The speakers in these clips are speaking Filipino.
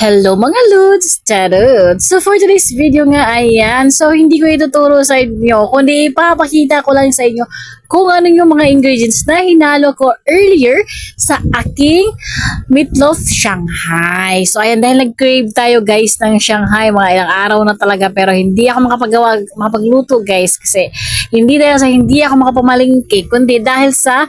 Hello mga Lods! Charot! So for today's video nga, ayan. So hindi ko ituturo sa inyo, kundi ipapakita ko lang sa inyo kung ano yung mga ingredients na hinalo ko earlier sa aking meatloaf Shanghai. So ayan, dahil nag-crave tayo guys ng Shanghai, mga ilang araw na talaga, pero hindi ako makapagluto guys, kasi hindi dahil sa hindi ako makapamalingki, kundi dahil sa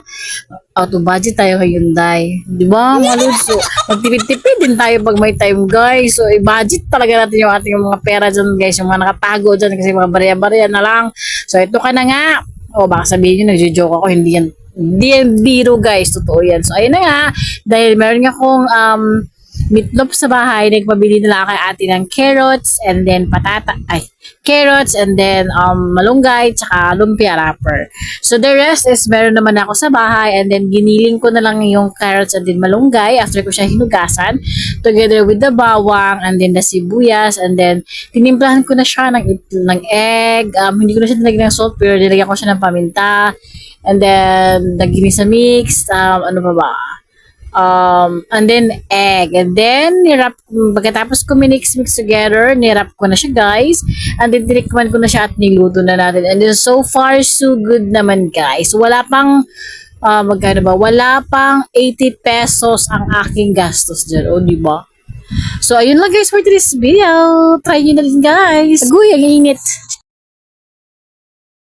out of budget tayo kay Hyundai. Di ba, mga lods? So, magtipid-tipid din tayo pag may time, guys. So, i-budget talaga natin yung ating mga pera dyan, guys. Yung mga nakatago dyan kasi mga barya-barya na lang. So, ito ka na nga. O, baka sabihin nyo, nagjo-joke ako. Hindi yan biro, guys. Totoo yan. So, ayun na nga. Dahil meron nga akong meatloaf sa bahay, nagpabili nila kay ate ng carrots and then carrots and then malunggay tsaka lumpia wrapper. So the rest is meron naman ako sa bahay, and then giniling ko na lang yung carrots and then malunggay after ko siya hinugasan together with the bawang and then the sibuyas, and then tinimplahan ko na siya ng egg. Hindi ko na siya nilagyan ng salt, pero nilagyan ko siya ng paminta, and then nagginisa mix, ano pa ba? And then egg, and then pagkatapos ko mix together, nirap ko na siya guys, and then tinikman ko na siya at niluto na natin, and then so far so good naman guys. Wala pang magkano ba, wala pang 80 pesos ang aking gastos dyan, o diba? So ayun lang guys for today's video, try nyo na rin guys. Agoy, ang init.